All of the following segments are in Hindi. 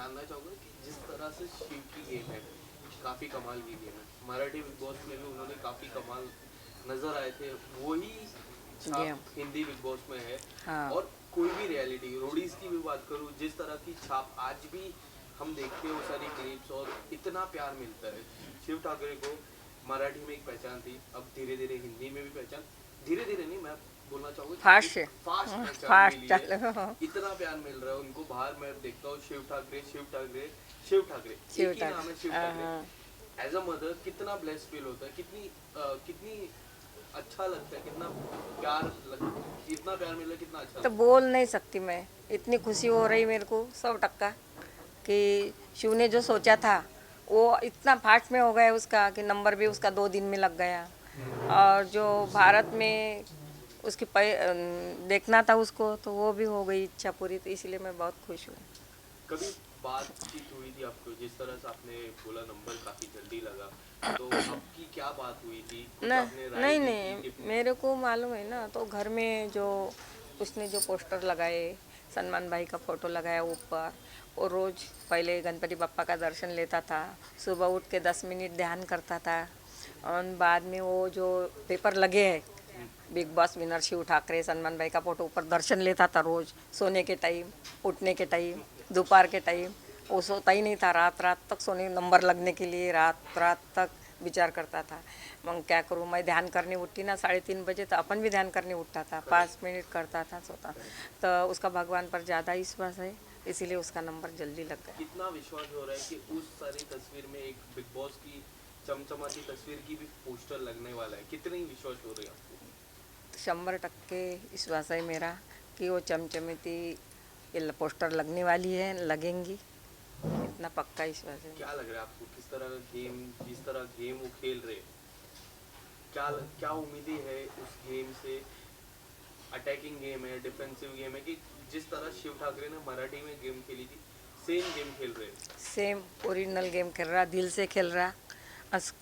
जानना चाहूँगा कि जिस तरह से शिव की गेम है, काफ़ी कमाल की गेम है। मराठी बिग बॉस में भी उन्होंने काफ़ी कमाल नज़र आए थे। वही छाप गेम। हिंदी बिग बॉस में है। हाँ। और कोई भी रियलिटी रोडीज़ की भी बात करूँ, जिस तरह की छाप आज भी हम देखते हैं वो सारी क्लिप्स, और इतना प्यार मिलता है। शिव ठाकरे को मराठी में एक पहचान थी, अब धीरे-धीरे हिंदी में भी पहचान, धीरे-धीरे नहीं, मैं बोलना चाहूँगा कि फास्ट एक से। फास्ट पहचान फास्ट मिली है। चल। इतना प्यार मिल रहा है उनको। बाहर मैं देखता हूँ शिव ठाकरे, शिव ठाकरे, शिव ठाकरे, एक ही शिवटाक। नाम है शिव ठाकरे। हाँ। एज अ मदर कितना ब्लेस्ड फील होता है, कितनी अच्छा लगता है, कितना प्यार मिला, कितना अच्छा तो लगता बोल नहीं सकती मैं, इतनी खुशी हो रही मेरे को 100% कि शिव ने जो सोचा था वो इतना फास्ट में हो गया उसका कि नंबर भी उसका 2 दिन में लग गया। और जो भारत में उसकी देखना था उसको, तो वो भी हो गई इच्छा पूरी, तो इसलिए मैं बहुत खुश हूँ। है। कभी बातचीत हुई थी आपको, जिस तरह से आपने बोला नंबर काफी जल्दी लगा, तो आपकी क्या बात हुई थी, कुछ ना, आपने राय नहीं दी थी नहीं, कि मेरे को मालूम है ना, तो घर में जो उसने जो पोस्टर लगाए, सलमान भाई का फोटो लगाया ऊपर, और रोज़ पहले गणपति बप्पा का दर्शन लेता था, सुबह उठ के 10 मिनट ध्यान करता था, और बाद में वो जो पेपर लगे है बिग बॉस विनर शिव ठाकरे, सलमान भाई का फोटो ऊपर दर्शन लेता था रोज़, सोने के टाइम, उठने के टाइम, दोपहर के टाइम। वो सोता ही नहीं था, रात रात तक सोने, नंबर लगने के लिए रात रात तक विचार करता था। मग क्या करूँ, मैं ध्यान करने उठती ना 3:30 बजे, तो अपन भी ध्यान करने उठता था, 5 मिनट करता था, सोता। तो उसका भगवान पर ज़्यादा विश्वास है, इसीलिए उसका नंबर जल्दी लग गया। कितना विश्वास हो रहा है कि उस सारी तस्वीर में एक बिग बॉस की चमचमाती तस्वीर की भी पोस्टर लगने वाला है, कितनी विश्वास हो रही है आपको? 100% विश्वास है मेरा कि वो चमचमती ये पोस्टर लगने वाली है, लगेंगी, इतना पक्का विश्वास है। क्या लग रहा है आपको, किस तरह का गेम, जिस तरह गेम वो खेल रहे हैं, क्या क्या उम्मीदें है उस गेम से? अटैकिंग गेम है, डिफेंसिव गेम है, कि जिस तरह शिव ठाकरे ने मराठी में गेम खेली थी, सेम गेम खेल रहे हैं? सेम ओरिजिनल गेम खेल रहा, दिल से खेल रहा,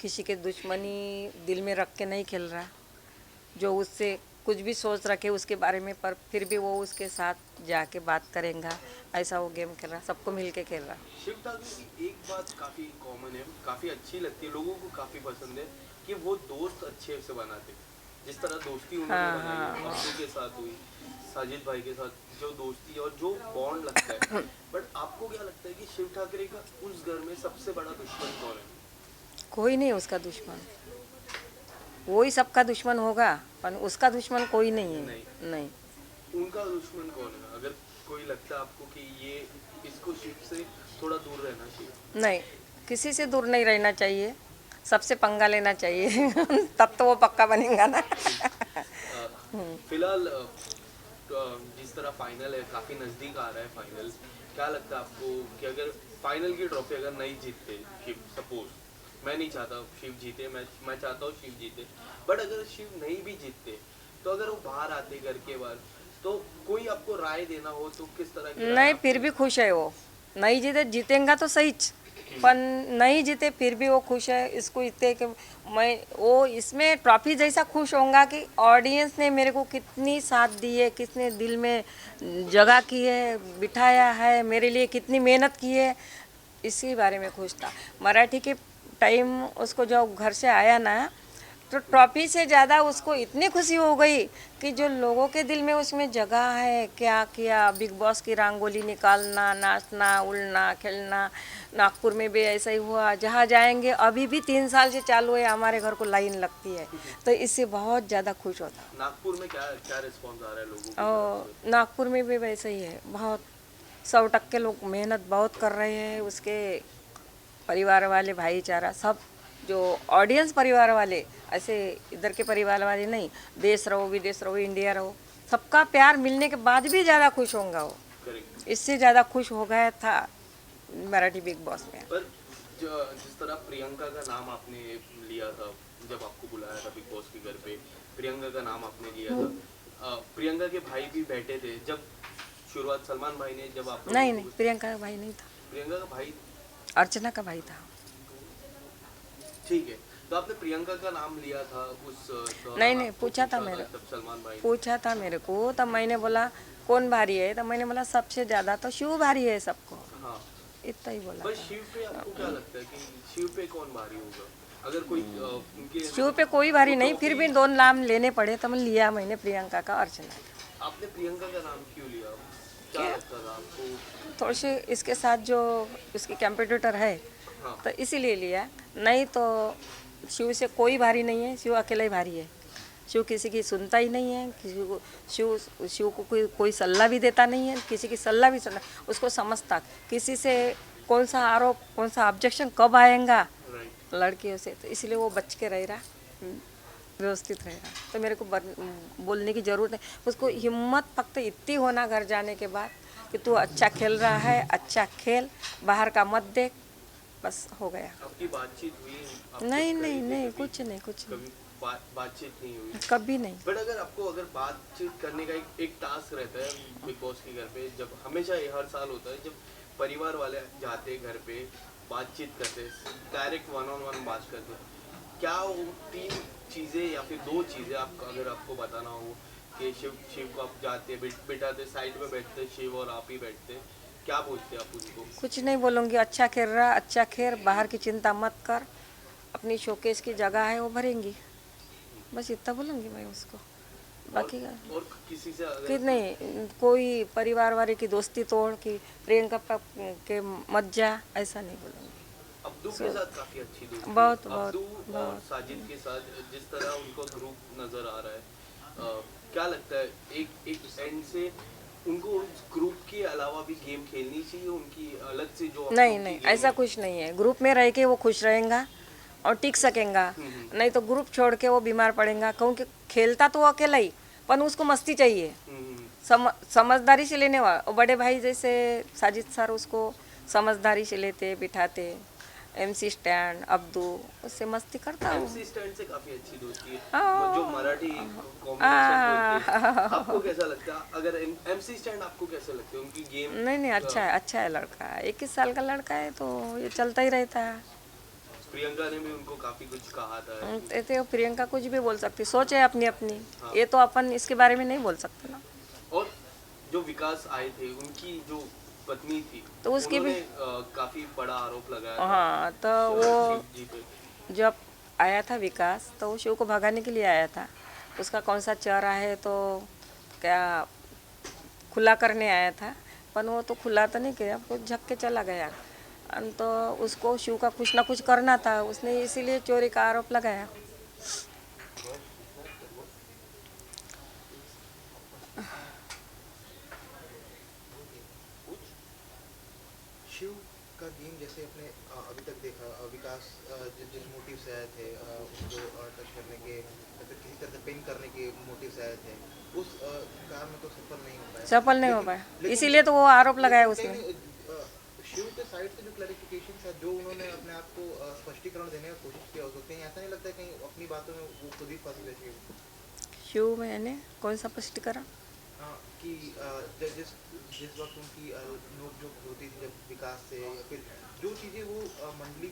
किसी के दुश्मनी दिल में रख के नहीं खेल रहा। जो उससे कुछ भी सोच रखे उसके बारे में, पर फिर भी वो उसके साथ जाके बात करेगा, ऐसा वो गेम खेल रहा, सबको मिल के खेल रहा। शिव ठाकरे की एक बात काफी कॉमन है, काफी अच्छी लगती है, लोगों को काफी पसंद है, कि वो दोस्त अच्छे से बनाते। जिस तरह दोस्ती उन्होंने हाँ बनाई हाँ है, हाँ। अब्दू के साथ हुई, साजिद भाई के साथ जो दोस्ती और जो बॉन्ड लगता है। बट आपको क्या लगता है कि शिव ठाकरे का उस घर में सबसे बड़ा दुश्मन कौन है? कोई नहीं उसका दुश्मन, वो ही सबका दुश्मन होगा, पर उसका दुश्मन कोई नहीं नहीं, है। नहीं। उनका दुश्मन कौन है? अगर कोई लगता है आपको कि ये इसको शिव से थोड़ा दूर रहना चाहिए? नहीं, किसी से दूर नहीं रहना चाहिए, सबसे पंगा लेना चाहिए। तब तो वो पक्का बनेगा ना। ठीक। अ, फिलहाल जिस तरह फाइनल है, काफी नजदीक आ रहा है फाइनल, क्या लगता है आपको कि अगर फाइनल की ट्रॉफी अगर नहीं जीतते शिव, सपोज, मैं नहीं चाहता शिव जीते, मैं चाहता हूँ शिव जीते, बट अगर शिव नहीं भी जीतते, तो अगर वो बाहर आते घर के बाहर, तो कोई आपको राय देना हो तो किस तरह की राय नहीं, आप फिर भी देंगे? खुश है वो। नहीं जीते, जीतेंगा तो सहीच, पर नहीं जीते फिर भी वो खुश है। इसको इतने कि मैं वो इसमें ट्रॉफी जैसा खुश होऊंगा कि ऑडियंस ने मेरे को कितनी साथ दी है, कितने दिल में जगह की है, बिठाया है, मेरे लिए कितनी मेहनत की है, इसी बारे में खुश था। मराठी के टाइम उसको जब घर से आया ना, तो ट्रॉफी से ज़्यादा उसको इतनी खुशी हो गई कि जो लोगों के दिल में उसमें जगह है, क्या किया, बिग बॉस की रंगोली निकालना, नाचना, उड़ना, खेलना। नागपुर में भी ऐसा ही हुआ, जहाँ जाएंगे, अभी भी 3 साल से चालू है, हमारे घर को लाइन लगती है, तो इससे बहुत ज़्यादा खुश होता। नागपुर में क्या क्या रिस्पॉन्स आ रहा है लोगों की तरफ और से? नागपुर में भी वैसे ही है, बहुत 100% लोग मेहनत बहुत कर रहे हैं, उसके परिवार वाले, भाईचारा सब, जो ऑडियंस परिवार वाले, ऐसे इधर के परिवार वाले नहीं, देश रहो विदेश रहो इंडिया रहो, सबका प्यार मिलने के बाद भी ज़्यादा खुश होगा वो। करेक्ट। इससे ज़्यादा खुश हो गया था मराठी बिग बॉस में। पर जिस तरह प्रियंका का नाम आपने लिया था, जब आपको बुलाया था बिग बॉस के घर पे, प्रियंका का नाम आपने लिया था। प्रियंका के भाई भी बैठे थे जब शुरुआत, सलमान भाई ने जब आप लोगों नहीं नहीं, को, प्रियंका का भाई नहीं था, प्रियंका का भाई, अर्चना का भाई था। ठीक है, तो आपने प्रियंका का नाम लिया था, उस नहीं दौरान नहीं, आपको पूछा था पूछा था मेरे, तब सलमान भाई ने? पूछा था मेरे को, तब मैंने बोला कौन भारी है, तब मैंने बोला सबसे ज़्यादा तो शिव भारी है सबको। हाँ, इतना ही बोला पर था। शिव पे आपको क्या लगता है कि शिव पे कौन भारी होगा? अगर कोई उनके शिव पे कोई भारी नहीं, फिर भी 2 नाम लेने पड़े तो मैं लिया मैंने प्रियंका का, अर्चना का। आपने प्रियंका का नाम क्यों लिया? क्या क्या लगता था आपको? थोड़ी सी इसके साथ जो उसकी कंपटीटर है हाँ, तो इसीलिए लिया, नहीं तो शिव से कोई भारी नहीं है, शिव अकेला ही भारी है। शिव किसी की सुनता ही नहीं है, किसी को शिव को कोई सलाह भी देता नहीं है, किसी की सलाह भी सुनना उसको समझता, किसी से कौन सा आरोप कौन सा ऑब्जेक्शन कब आएगा राइट। लड़कियों से, तो इसलिए वो बच के रह रहा, व्यवस्थित रहेगा। तो मेरे को बोलने की ज़रूरत नहीं, उसको हिम्मत फक्त इतनी होना घर जाने के बाद कि तू अच्छा खेल रहा है, अच्छा खेल, बाहर का मत देख, बस हो गया। आपकी बातचीत हुई? आप नहीं जब गए नहीं थे नहीं, कभी? कुछ नहीं कुछ नहीं, कभी बातचीत नहीं हुई? कभी नहीं। बट अगर आपको अगर बातचीत करने का एक टास्क रहता है बिग बॉस के घर पे, जब हमेशा ये हर साल होता है जब परिवार वाले जाते हैं घर पे, बातचीत करते, डायरेक्ट वन ऑन वन बात करते, क्या वो 3 चीज़ें या फिर 2 चीज़ें आप अगर आपको बताना हो कि शिव को आप जाते बिठाते साइड में बैठते शिव और आप ही बैठते, क्या पूछते आप उनको? कुछ नहीं बोलूँगी, अच्छा खेल रहा, अच्छा खेल, बाहर की चिंता मत कर, अपनी शोकेस की जगह है वो भरेंगी, बस इतना बोलूँगी मैं उसको। बाकी और किसी से कि अगर नहीं, कोई परिवार वाले की दोस्ती तोड़ कि प्रियंका के मत जा, ऐसा नहीं बोलूँगी। अब्दू के साथ काफी अच्छी दोस्ती है। बहुत अब्दू और बहुत साजिद के साथ जिस तरह उनको ग्रुप नजर आ रहा है, क्या लगता है एक एंड से उनको उस ग्रुप के अलावा भी गेम खेलनी चाहिए, उनकी अलग से जो नहीं उनकी नहीं, game ऐसा है? कुछ नहीं है, ग्रुप में रह के वो खुश रहेगा और टिक सकेगा, नहीं तो ग्रुप छोड़ के वो बीमार पड़ेगा, क्योंकि खेलता तो वो अकेला ही, पर उसको मस्ती चाहिए, समझदारी से लेने वाला। और बड़े भाई जैसे साजिद सर उसको समझदारी से लेते बिठाते, MC स्टैंड अब्दू, उससे मस्ती करता हूँ। MC स्टैंड से काफी अच्छी दोस्ती है, हाँ। जो मराठी कॉम्बिनेशन बोलते हैं, आपको कैसा लगता है? अगर MC स्टैंड आपको कैसे लगते हैं उनकी गेम? नहीं नहीं, अच्छा है लड़का, 21 साल का लड़का है तो ये चलता ही रहता है। प्रियंका ने भी उनको काफी कुछ कहा था। तो प्रियंका कुछ भी बोल सकती, सोच है अपनी अपनी, ये तो अपन इसके बारे में नहीं बोल सकते ना। और जो विकास आए थे उनकी जो पत्नी थी, तो उसकी भी काफी बड़ा आरोप लगाया था हाँ, तो वो शिव जी पे। जब आया था विकास तो वो शिव को भगाने के लिए आया था, उसका कौन सा चेहरा है तो क्या खुला करने आया था, पर वो तो खुला तो नहीं किया, वो झक के चला गया। तो उसको शिव का कुछ ना कुछ करना था, उसने इसीलिए चोरी का आरोप लगाया। शिव का गेम जैसे अपने अभी तक देखा, विकास जिस मोटिव से आए थे, उसको टच करने के या फिर किसी तरह से पिन करने के मोटिव से आए थे, उस काम में तो सफल नहीं हो पाया। सफल नहीं हो पाया, इसीलिए तो वो आरोप लगाया उसने। शिव के साइड से जो क्लैरिफिकेशन था, जो उन्होंने अपने आप को स्पष्टीकरण देने की कोशिश किया, उसको कहीं ऐसा नहीं लगता है कहीं अपनी बातों में वो खुद ही फंस गए शिव? शिव मैंने कौन सा स्पष्टीकरण? कि जिस जिस वक्त उनकी नोकझोंक होती थी जब विकास से, या फिर जो चीज़ें वो मंडली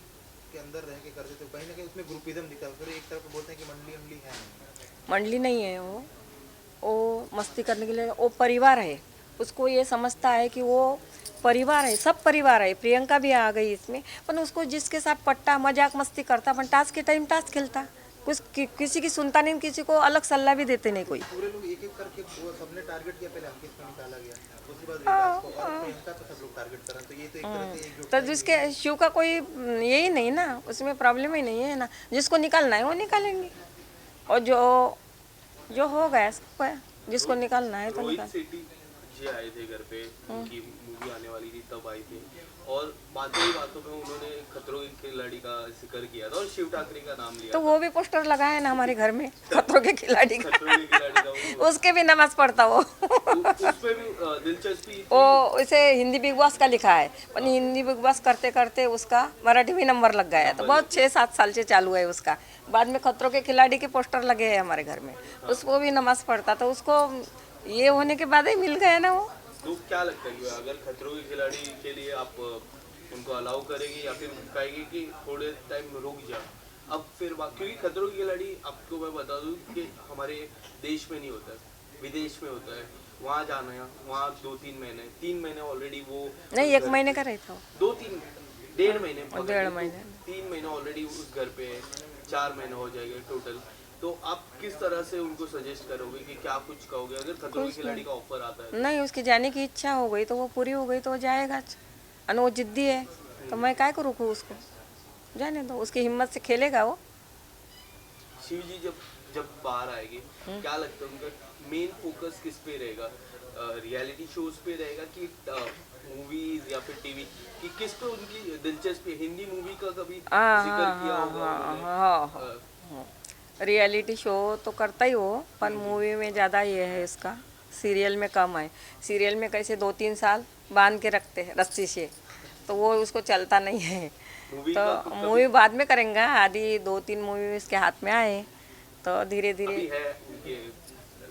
के अंदर रह के करते थे, कहीं ना कहीं उसमें ग्रुपिज्म दिखा। फिर एक तरफ बोलते हैं कि मंडली है नहीं। मंडली नहीं है वो मस्ती करने के लिए, वो परिवार है, उसको ये समझता है कि वो परिवार है, सब परिवार है। प्रियंका भी आ गई इसमें, पर उसको जिसके साथ पट्टा मजाक मस्ती करता, पर टास्क के टाइम टास्क खेलता, किसी की सुनता नहीं, किसी को अलग सलाह भी देते नहीं कोई। पूरे लोग एक एक करके सबने टारगेट किया, पहले अंकित को निकाला गया, उसके बाद विकास को, और प्रियंका को सब लोग टारगेट कर रहे हैं। तो ये तो एक तरह से एकजुट तो जिसके शिव का कोई यही नहीं ना, उसमें प्रॉब्लम ही नहीं है ना, जिसको निकालना है वो निकालेंगे, और जो हो गया सबको है, जिसको निकालना है तो रोहित निकाल। शेट्टी जी आए थे घर पे, उनकी मूवी आने वाली थी तब आए थे, और बातों ही बातों में उन्होंने खतरों के खिलाड़ी का जिक्र किया था और शिव ठाकरे का नाम लिया तो था। वो भी पोस्टर लगाया है ना हमारे घर में, खतरों के खिलाड़ी का, खतरों के खिलाड़ी का उसके भी नमाज पढ़ता वो। उसमें भी दिलचस्पी थी। वो उसे हिंदी बिग बॉस का लिखा है, पर हिंदी बिग बॉस करते करते उसका मराठी में नंबर लग गया है, तो बहुत 6-7 साल से चालू है उसका। बाद में खतरों के खिलाड़ी के पोस्टर लगे हैं हमारे घर में, उसको भी नमाज पढ़ता, तो उसको ये होने के बाद ही मिल गया ना वो। तो क्या लगता है कि अगर खतरों के खिलाड़ी के लिए आप उनको अलाउ करेंगे या फिर कहेंगे कि थोड़े टाइम रुक जा? अब फिर क्योंकि खतरों के खिलाड़ी आपको मैं बता दूं कि हमारे देश में नहीं होता है, विदेश में होता है, वहाँ जाना है, वहाँ 2-3 महीने, 3 महीने ऑलरेडी वो नहीं, उस 1 घर महीने पे- का रहता हूँ। 2-3 1.5 महीने पकड़ डेढ़ लो तो महीने। 3 महीने ऑलरेडी उस घर पे है, 4 महीने हो जाएंगे टोटल। तो आप किस तरह से उनको सजेस्ट करोगे कि क्या कुछ कहोगे अगर खतरों के कुछ खिलाड़ी नहीं। का ऑफर आता है? नहीं, उसकी जाने की इच्छा हो गई तो वो पूरी हो गई तो वो जाएगा। और वो जिद्दी है तो मैं काय को रोकूँ उसको, जाने दो, उसकी हिम्मत से खेलेगा वो। शिव जी जब जब बाहर आएंगे, क्या लगता है उनका मेन फोकस किस पे रहेगा? रियलिटी शोज पे रहेगा कि मूवीज या फिर टीवी, कि किस पे उनकी दिलचस्पी है? हिंदी मूवी का कभी जिक्र किया होगा उन्होंने? हाँ। अ, रियलिटी शो तो करता ही हो, पर मूवी में ज़्यादा ये है इसका, सीरियल में कम है। सीरियल में कैसे 2-3 साल बांध के रखते हैं रस्सी से, तो वो उसको चलता नहीं है। मूवी तो का तो कभी मूवी बाद में करेंगे, आदि 2-3 मूवी इसके हाथ में आए तो धीरे धीरे। अभी है उनके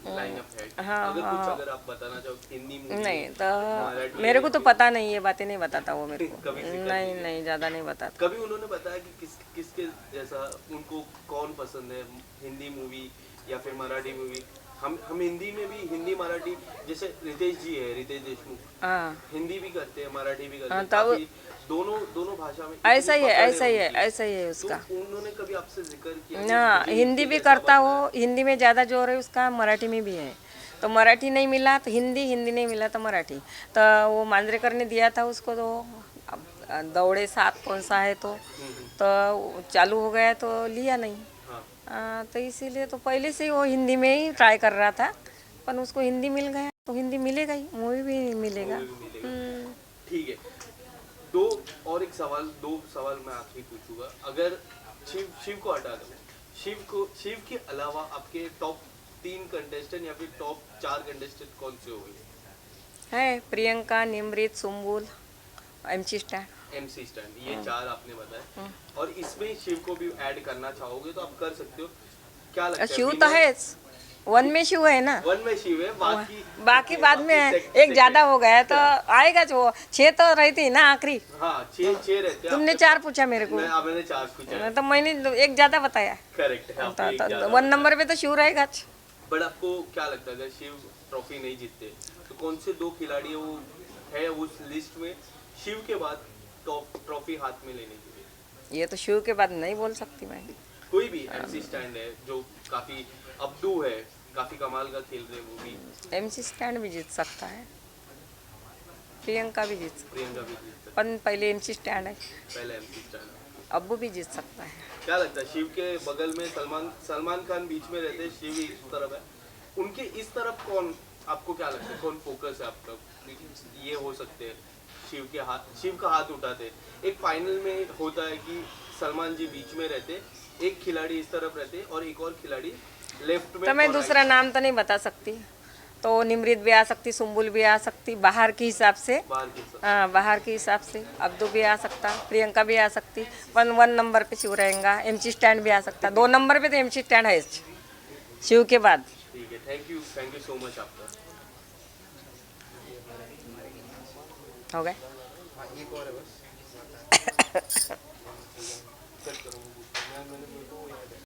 लाइनअप है, हाँ, अगर कुछ हाँ। अगर आप बताना चाहो हिंदी मूवी नहीं मराठी तो मेरे को तो है, पता नहीं, ये बातें नहीं बताता वो मेरे को। कभी जिक्र नहीं किया? नहीं, ज़्यादा नहीं बताता। कभी उन्होंने बताया कि किसके जैसा उनको कौन पसंद है, हिंदी मूवी या फिर मराठी मूवी? हम हिंदी में भी, हिंदी मराठी, जैसे रितेश जी है, रितेश देशमुख, हाँ, हिंदी भी करते हैं मराठी भी करते हाँ, हैं, तब काफी दोनों दोनों भाषा में इतनी ऐसा ही है, पकड़ ऐसा ही है, उनकी। ऐसा ही है तो उसका। उन्होंने कभी आपसे जिक्र किया कि ना, मुझे हिंदी इनके भी जैसा करता बनना हो, हिंदी में ज़्यादा जोर है उसका, मराठी में भी है। तो मराठी नहीं मिला तो हिंदी, हिंदी नहीं मिला तो मराठी। तो वो मांजरेकर ने दिया था उसको, तो अब दौड़े साथ कौन सा है तो चालू हो गया तो लिया नहीं। हाँ, तो इसीलिए तो पहले से ही वो हिंदी में ही ट्राई कर रहा था, पर उसको हिंदी मिल गया तो हिंदी मिलेगा ही, मूवी भी मिलेगा। मूवी भी मिलेगा। हम्म। ठीक है, दो सवाल मैं आखिरी पूछूंगा। अगर शिव को हटा दो, शिव के अलावा आपके टॉप 3 कंटेस्टेंट या फिर टॉप 4 कंटेस्टेंट कौन से होंगे? है Priyanka, Nimrit, Sumbul, MC stand. MC stand, ये 4 आपने बताया, और इसमें शिव को भी ऐड करना चाहोगे तो आप कर सकते हो। क्या लगता है शिव तो है, वन में शिव है ना, वन में शिव है, बाकी बाद में है। एक ज्यादा हो गया है तो आएगा जो 6 तो रहती है ना आखिरी। हाँ, 6 रहते हैं तुमने आपके 4 पूछा मेरे को, मैंने 4 पूछा है। तो मैंने एक ज्यादा बताया। करेक्ट है, आपने एक तो ज्यादा 1 नंबर पे तो शिव रहेगा। बट आपको क्या लगता है अगर शिव ट्रॉफी नहीं जीतते तो कौन से 2 खिलाड़ी वो है उस लिस्ट में शिव के बाद टॉप ट्रॉफी हाथ में लेने के लिए? ये तो शिव के बाद नहीं बोल सकती मैं। कोई भी MC स्टैंड है जो काफी अब्दू है, काफी कमाल का खेल रहे हैं वो भी, MC स्टैंड भी जीत सकता है, प्रियंका भी जीत सकती प्रियंका भी जीत सकती है, पर पहले MC स्टैंड है, है, पहले MC स्टैंड। अब्बू भी जीत सकता है। क्या लगता है शिव के बगल में सलमान खान बीच में रहते हैं, शिव इस तरफ है, उनके इस तरफ कौन, आपको क्या लगता है कौन फोकस है आपका? ये हो सकते हैं शिव का हाथ उठाते। एक फाइनल में होता है कि सलमान जी बीच में रहते, एक खिलाड़ी इस तरफ रहते और एक और खिलाड़ी लेफ्ट में। तो मैं और दूसरा नाम तो नहीं बता सकती, तो निमृत भी आ सकती, सुम्बुल भी आ सकती, बाहर के हिसाब से। बाहर के साथ। हाँ, बाहर के हिसाब से अब्दू भी आ सकता, प्रियंका भी आ सकती, 1 नंबर पे शिव रहेगा, MC स्टैंड भी आ सकता, 2 नंबर पे तो MC स्टैंड है शिव के बाद। ठीक है, थैंक यू सो मच आपका। हो गए। हाँ, एक और है बस। कट करूँगा।